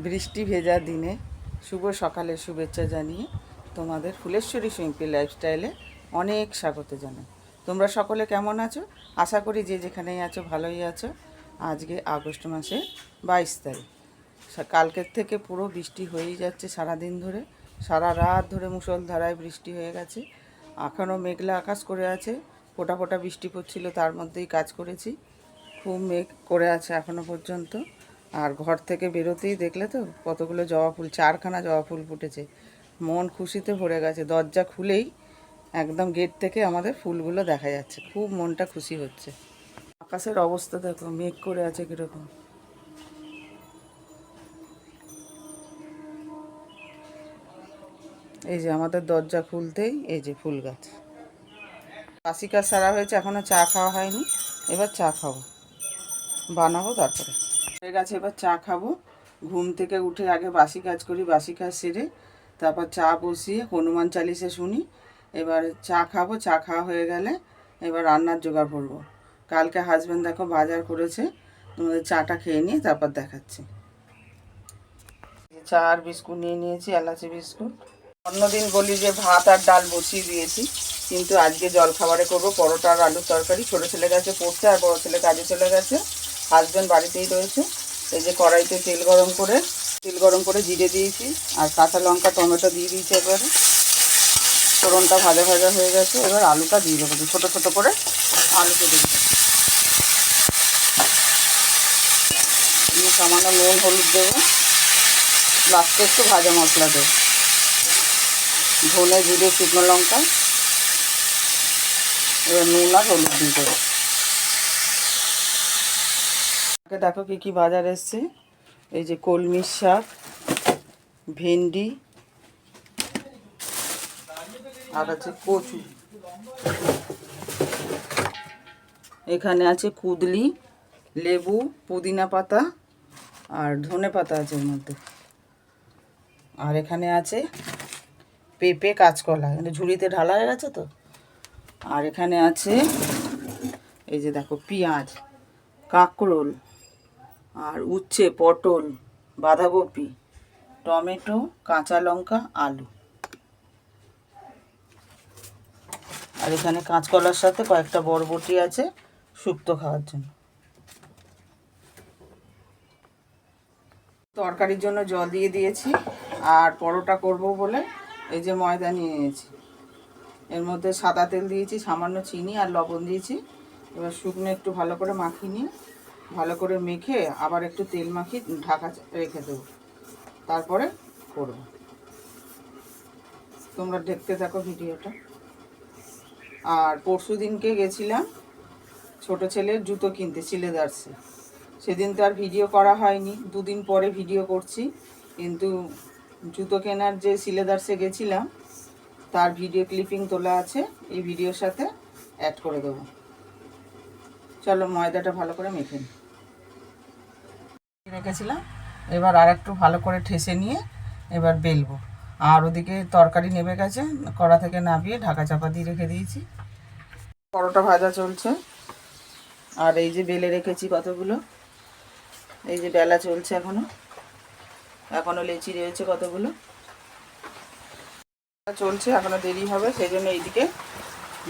বৃষ্টি ভেজা দিনে শুভ সকালের শুভেচ্ছা জানিয়ে তোমাদের ফুলেশ্বরী সিম্পল লাইফস্টাইলে অনেক স্বাগত জানাই। তোমরা সকলে কেমন আছো? আশা করি যে যেখানেই আছো ভালোই আছো। আজকে আগস্ট মাসের 22 তারিখ। কালকের থেকে পুরো বৃষ্টি হয়েই যাচ্ছে সারাদিন ধরে, সারা রাত ধরে মুষলধারায় বৃষ্টি হয়ে গেছে। এখনও মেঘলা আকাশ করে আছে, ফোঁটা ফোঁটা বৃষ্টি পড়ছিল, তার মধ্যেই কাজ করেছি। খুব মেঘ করে আছে এখনও পর্যন্ত। আর ঘর থেকে বেরোতেই দেখলে তো কতগুলো জবা ফুল, 4খানা জবা ফুল ফুটেছে। মন খুশিতে ভরে গেছে। দরজা খুলেই একদম গেট থেকে আমাদের ফুলগুলো দেখা যাচ্ছে, খুব মনটা খুশি হচ্ছে। আকাশের অবস্থা দেখো, মেঘ করে আছে কীরকম। এই যে আমাদের দরজা খুলতেই এই যে ফুল গাছ। বাসি কাজ সারা হয়েছে, এখনও চা খাওয়া হয়নি। এবার চা খাবো, বানাবো তারপরে হয়ে গেছে। এবার চা খাবো। ঘুম থেকে উঠে আগে বাসি কাজ করি, বাসি কাজ সেরে তারপর চা বসিয়ে হনুমান চালিসা শুনি। এবার চা খাবো, চা খাওয়া হয়ে গেলে এবার রান্নার জোগাড় করবো। কালকে হাজব্যান্ড দেখো বাজার করেছে, তোমাদের চাটা খেয়ে নিয়ে তারপর দেখাচ্ছি। চা আর বিস্কুট নিয়ে নিয়েছি, এলাচি বিস্কুট। অন্যদিন বলি যে ভাত আর ডাল বসিয়ে দিয়েছি, কিন্তু আজকে জলখাবারে করবো পরোটা আর আলুর তরকারি। ছোটো ছেলে গেছে পড়তে আর বড়ো ছেলে কাজে চলে গেছে, হাজব্যান্ড বাড়িতেই রয়েছে। এই যে কড়াইতে তেল গরম করে জিরে দিয়েছি আর কাঁচা লঙ্কা টমেটো দিয়ে দিয়েছি। এবারে ফোড়নটা ভাজা ভাজা হয়ে গেছে, এবার আলুটা দিয়ে দেবো। ছোটো ছোটো করে আলু কেটে দেবো। সামান্য নুন হলুদ দেবো, লাস্টে একটু ভাজা মশলা দেবো, ধনে জিরে শুকনো লঙ্কা। এবার নুন আর হলুদ দিয়ে দেবো। দেখো কী কী বাজার এসছে। এই যে কলমির শাক, ভেন্ডি আর আছে কচু। এখানে আছে কুদলি, লেবু, পুদিনা পাতা আর ধনে পাতা আছে এর মধ্যে। আর এখানে আছে পেঁপে, কাঁচকলা, কিন্তু ঝুড়িতে ঢালা হয়ে গেছে তো। আর এখানে আছে এই যে দেখো পেঁয়াজ, কাঁকরোল আর উচ্ছে, পটল, বাঁধাকপি, টমেটো, কাঁচা লঙ্কা, আলু। আর এখানে কাঁচকলার সাথে কয়েকটা বরবটি আছে শুক্তো খাওয়ার জন্য। তরকারির জন্য জল দিয়ে দিয়েছি। আর পরোটা করব বলে এই যে ময়দা নিয়ে নিয়েছি, এর মধ্যে সাদা তেল দিয়েছি, সামান্য চিনি আর লবণ দিয়েছি। এবার শুকনো একটু ভালো করে মাখিয়ে নিয়ে ভালো করে মেখে আবার একটু তেল মাখিয়ে ঢাকা রেখে দেবো, তারপরে করব। তোমরা দেখতে থাকো ভিডিওটা। আর পরশু দিনকে গেছিলাম ছোট ছেলের জুতো কিনতে সিলেদার্সে। সেদিন তো আর ভিডিও করা হয়নি, দুদিন পরে ভিডিও করছি। কিন্তু জুতো কেনার যে সিলেদার্সে গেছিলাম তার ভিডিও ক্লিপিং তোলা আছে, এই ভিডিওর সাথে অ্যাড করে দেবো। চলো ময়দাটা ভালো করে মেখে নিই। রেখেছিলাম, এবার আর একটু ভালো করে ঠেসে নিয়ে এবার বেলবো। আর ওদিকে তরকারি নেমে গেছে, কড়া থেকে নামিয়ে ঢাকা চাপা দিয়ে রেখে দিয়েছি। পরোটা ভাজা চলছে আর এই যে বেলে রেখেছি কতগুলো। এই যে বেলা চলছে, এখনো লেচি রয়েছে কতগুলো চলছে, এখনো দেরি হবে। সেই জন্য এইদিকে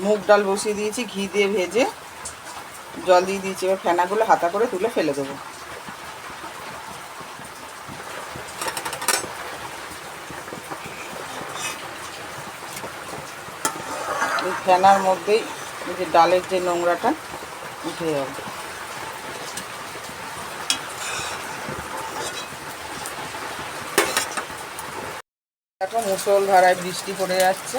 মুগ ডাল বসিয়ে দিয়েছি, ঘি দিয়ে ভেজে জল দিয়ে দিয়েছি। এবার ফেনাগুলো হাতা করে তুলে ফেলে দেবো। এই ফেনার মধ্যেই এই যে ডালের যে নোংরাটা উঠে যাবে। এখন মুষলধারায় বৃষ্টি পড়ে যাচ্ছে।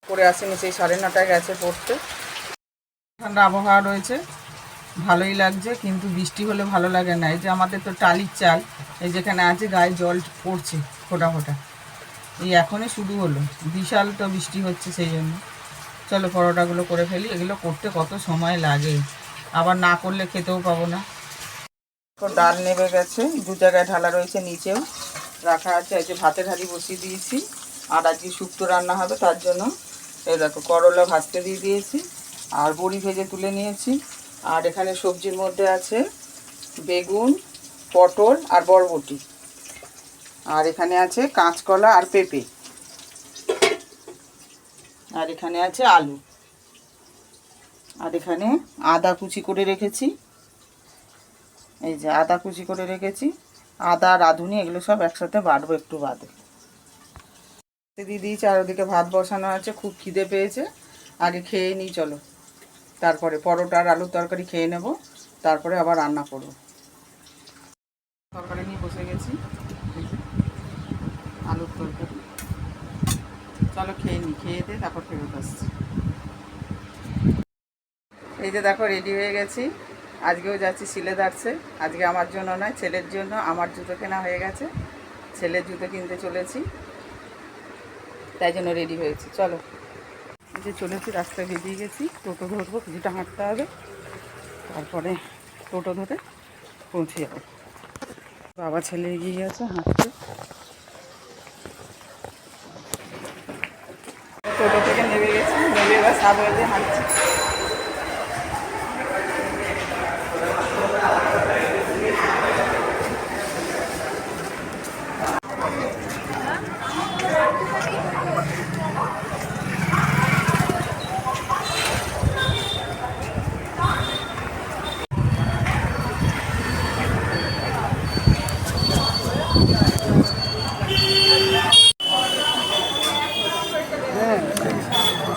পড়ে আসেনি, সেই 9:30টায় গেছে পড়তে। ঠান্ডা আবহাওয়া রয়েছে, ভালোই লাগছে, কিন্তু বৃষ্টি হলে ভালো লাগে না। এই যে আমাদের তো টালির চাল, এই যেখানে আছে গায়ে জল পড়ছে ফোঁটা ফোঁটা। এই এখনই শুরু হলো, বিশাল তো বৃষ্টি হচ্ছে। সেই জন্য চলো পরোটাগুলো করে ফেলি। এগুলো করতে কত সময় লাগে, আবার না করলে খেতেও পাবো না। ডাল নেমে গেছে, দু জায়গায় ঢালা রয়েছে, নিচেও রাখা আছে। এই যে ভাতের হাঁড়ি বসিয়ে দিয়েছি। আর আজকে শুক্তো রান্না হবে, তার জন্য এই দেখো করলা ভাজতে দিয়ে দিয়েছি, আর বড়ি ভেজে তুলে নিয়েছি। আর এখানে সবজির মধ্যে আছে বেগুন, পটল আর বরবটি। আর এখানে আছে কাঁচকলা আর পেঁপে। আর এখানে আছে আলু। আর এখানে আদা কুচি করে রেখেছি, এই যে আদা কুচি করে রেখেছি। আদা, রাঁধুনি এগুলো সব একসাথে বাটবো একটু বাদে। দিয়ে দিয়েছি, আর ওদিকে ভাত বসানো আছে। খুব খিদে পেয়েছে, আগে খেয়ে নিই চলো, তারপরে পরোটা আর আলুর তরকারি খেয়ে নেব, তারপরে আবার রান্না করব। তরকারি নিয়ে বসে গেছি, আলুর তরকারি। চলো খেয়ে নিই, খেয়ে দিয়ে তারপর ফেরত আসছি। এই যে দেখো রেডি হয়ে গেছি। আজকেও যাচ্ছি সিলেদার্সে। আজকে আমার জন্য নয়, ছেলের জন্য। আমার জুতো কেনা হয়ে গেছে, ছেলের জুতো কিনতে চলেছি, তাই জন্য রেডি হয়েছি। চলো, এই যে চলেছি, রাস্তায় বেরিয়ে গেছি। টোটো ধরবো, কিছুটা হাঁটতে হবে, তারপরে টোটো ধরে পৌঁছে যাবো। বাবা ছেলে এগিয়ে গেছে হাঁটতে। টোটো থেকে নেমে গেছি, নেমে এবার সাবওয়ে দিয়ে হাঁটছি।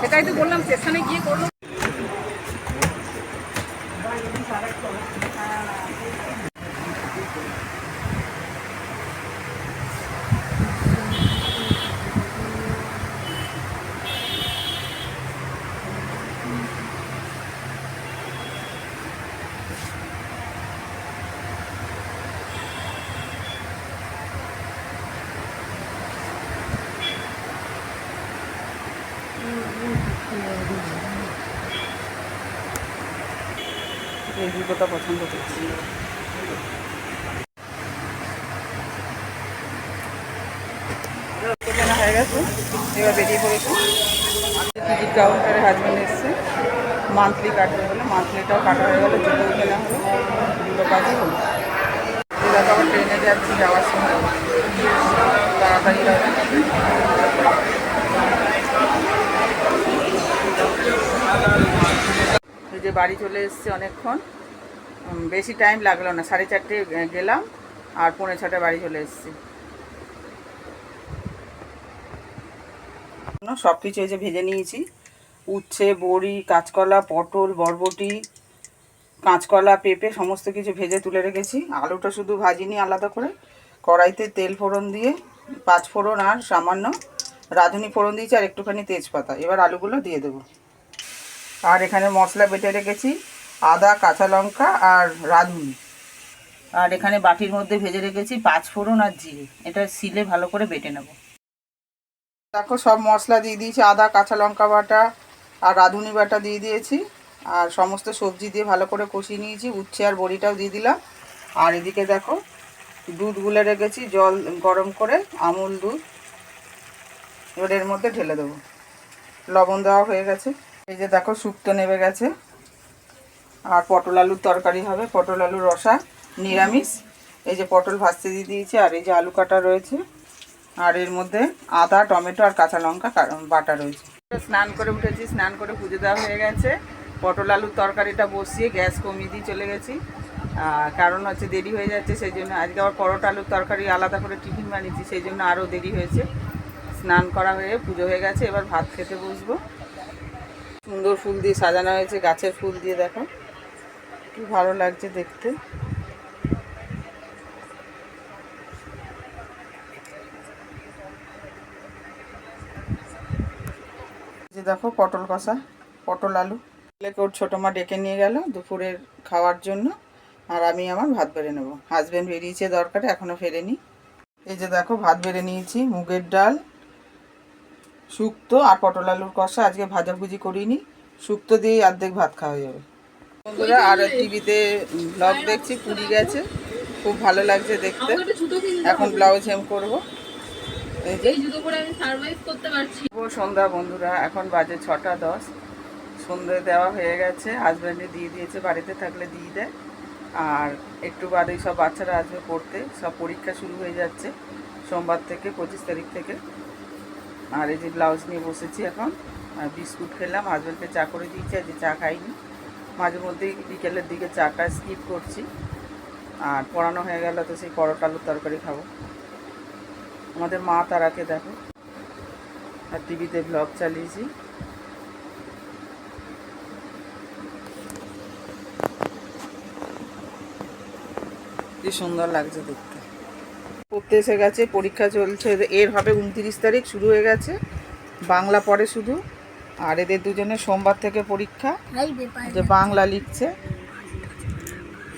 সেটাই তো বললাম, স্টেশনে গিয়ে করলো। এই জুতোটা পছন্দ করছি। কেনা হয়ে গেছে, এবার বেরিয়ে পড়েছি। টিকিট কাউন্টারে হাজব্যান্ড এসছে মান্থলি কাটবে বলে, মান্থলিটাও কাটা হয়ে গেলো, জুতোও কেনা হলো, দুটো কাজই হলো। এবার আবার ট্রেনে যাচ্ছি, যাওয়ার সময় তাড়াতাড়ি হবে। এই যে বাড়ি চলে এসছে অনেকক্ষণ, বেশি টাইম লাগলো না, 4:30 গেলাম আর 5:45 বাড়ি চলে এসেছি। সব কিছু এই যে ভেজে নিয়েছি, উচ্ছে, বড়ি, কাঁচকলা, পটল, বরবটি, কাঁচকলা, পেঁপে সমস্ত কিছু ভেজে তুলে রেখেছি। আলুটা শুধু ভাজিনি আলাদা করে, কড়াইতে তেল ফোড়ন দিয়ে 5 ফোড়ন আর সামান্য রাঁধুনি ফোড়ন দিয়েছি, আর একটুখানি তেজপাতা। এবার আলুগুলো দিয়ে দেবো। আর এখানে মশলা বেটে রেখেছি, আদা, কাঁচা লঙ্কা আর রাঁধুনি। আর এখানে বাটির মধ্যে ভেজে রেখেছি 5 ফোড়ন আর জিরে, এটা শিলে ভালো করে বেটে নেব। দেখো সব মশলা দিয়ে দিয়েছি, আদা, কাঁচা লঙ্কা বাটা আর রাঁধুনি বাটা দিয়ে দিয়েছি, আর সমস্ত সবজি দিয়ে ভালো করে কষিয়ে নিয়েছি। উচ্ছে আর বড়িটাও দিয়ে দিলাম। আর এদিকে দেখো দুধ গুলে রেখেছি, জল গরম করে, আমুল দুধ। এবার এর মধ্যে ঢেলে দেবো। লবণ দেওয়া হয়ে গেছে। এই যে দেখো শুক্তো নেমে গেছে। আর পটল আলুর তরকারি হবে, পটল আলুর রসা, নিরামিষ। এই যে পটল ভাজতে দিয়ে দিয়েছি, আর এই যে আলু কাটা রয়েছে, আর এর মধ্যে আদা, টমেটো আর কাঁচা লঙ্কা বাটা রয়েছে। স্নান করে উঠেছি, স্নান করে পুজো দেওয়া হয়ে গেছে। পটল আলুর তরকারিটা বসিয়ে গ্যাস কমিয়ে দিয়ে চলে গেছি, কারণ হচ্ছে দেরি হয়ে যাচ্ছে, সেই জন্য। আজকে আবার পরোটা আলুর তরকারি আলাদা করে টিফিন বানিয়েছি, সেই জন্য আরও দেরি হয়েছে। স্নান করা হয়ে পুজো হয়ে গেছে, এবার ভাত খেতে বসবো। সুন্দর ফুল দিয়ে সাজানো হয়েছে, গাছের ফুল দিয়ে, দেখো কি ভালো লাগছে দেখতে। যে দেখো পটল কষা, পটল আলু। ছেলেকে ওর ছোটো মা ডেকে নিয়ে গেল দুপুরের খাওয়ার জন্য, আর আমি আমার ভাত বেড়ে নেবো। হাজব্যান্ড বেরিয়েছে দরকারে, এখনও ফেরেনি। এই যে দেখো ভাত বেড়ে নিয়েছি, মুগের ডাল, শুক্তো আর পটল আলুর কষা। আজকে ভাজাভুজি করিনি, শুক্তো দিয়েই অর্ধেক ভাত খাওয়া যাবে। বন্ধুরা, আর টিভিতে ব্লগ দেখছি, পুরী গেছে, খুব ভালো লাগছে দেখতে। এখন ব্লাউজ হেম করবো। এই যে এই যুগে করে আমি সার্ভাইভ করতে পারছি। শুভ সন্ধ্যা বন্ধুরা, এখন বাজে 6টা 10। সন্ধে দেওয়া হয়ে গেছে, হাজব্যান্ডে দিয়ে দিয়েছে, বাড়িতে থাকলে দিয়ে দেয়। আর একটু বাদেই সব বাচ্চারা আসবে পড়তে, সব পরীক্ষা শুরু হয়ে যাচ্ছে সোমবার থেকে, 25 তারিখ থেকে। আর এই যে ব্লাউজ নিয়ে বসেছি এখন, আর বিস্কুট খেলাম, হাজব্যান্ডকে চা করে দিয়েছি, আজকে চা খাইনি। মাঝে মধ্যেই বিকেলের দিকে চাটা স্কিপ করছি। আর পড়ানো হয়ে গেল তো সেই পরোটা আলুর তরকারি খাবো। আমাদের মা তারাকে দেখো, আর টিভিতে ব্লগ চালিয়েছি। কি সুন্দর লাগছে দেখতে। পড়তে এসে গেছে, পরীক্ষা চলছে, এর হবে 29 তারিখ, শুরু হয়ে গেছে। বাংলা পড়ে শুধু। আর এদের দুজনের সোমবার থেকে পরীক্ষা। যে বাংলা লিখছে,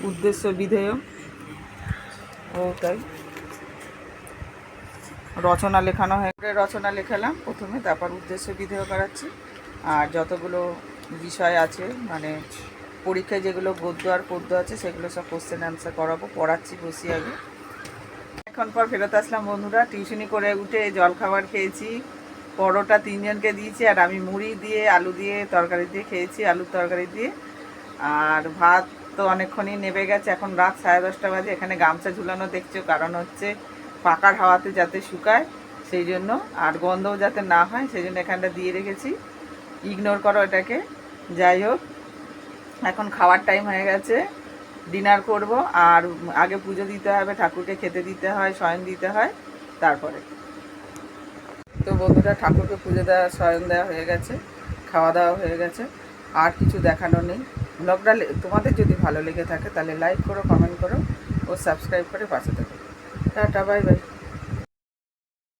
উদ্দেশ্য বিধেয়, ওটাই রচনা লেখানো হয়ে রচনা লেখালাম প্রথমে, তারপর উদ্দেশ্য বিধেয় করাচ্ছি। আর যতগুলো বিষয় আছে, মানে পরীক্ষায় যেগুলো গদ্য আর পদ্য আছে, সেগুলো সব কোশ্চেন অ্যান্সার করাবো, পড়াচ্ছি বসি আগে। এখন পর ফেরত আসলাম বন্ধুরা, টিউশনি করে উঠে জল খাবার খেয়েছি, পরোটা 3জনকে দিয়েছি, আর আমি মুড়ি দিয়ে আলু দিয়ে তরকারি দিয়ে খেয়েছি, আলুর তরকারি দিয়ে। আর ভাত তো অনেকক্ষণই নেবে গেছে, এখন রাত 10:30 বাজে। এখানে গামছা ঝুলানো দেখছো, কারণ হচ্ছে পাকার হাওয়াতে যাতে শুকায় সেই জন্য, আর গন্ধও যাতে না হয় সেই জন্য এখানটা দিয়ে রেখেছি। ইগনোর করো এটাকে। যাই হোক, এখন খাওয়ার টাইম হয়ে গেছে, ডিনার করব। আর আগে পুজো দিতে হবে, ঠাকুরকে খেতে দিতে হয়, শয়ন দিতে হয়, তারপরে। তো বন্ধুরা, ঠাকুরকে পুজো দেওয়া, শয়ন দেওয়া হয়ে গেছে, খাওয়া দাওয়া হয়ে গেছে। আর কিছু দেখানো নেই। ব্লগটা তোমাদের যদি ভালো লেগে থাকে তাহলে লাইক করো, কমেন্ট করো ও সাবস্ক্রাইব করে পাশে থাকো। Tata, bye bye.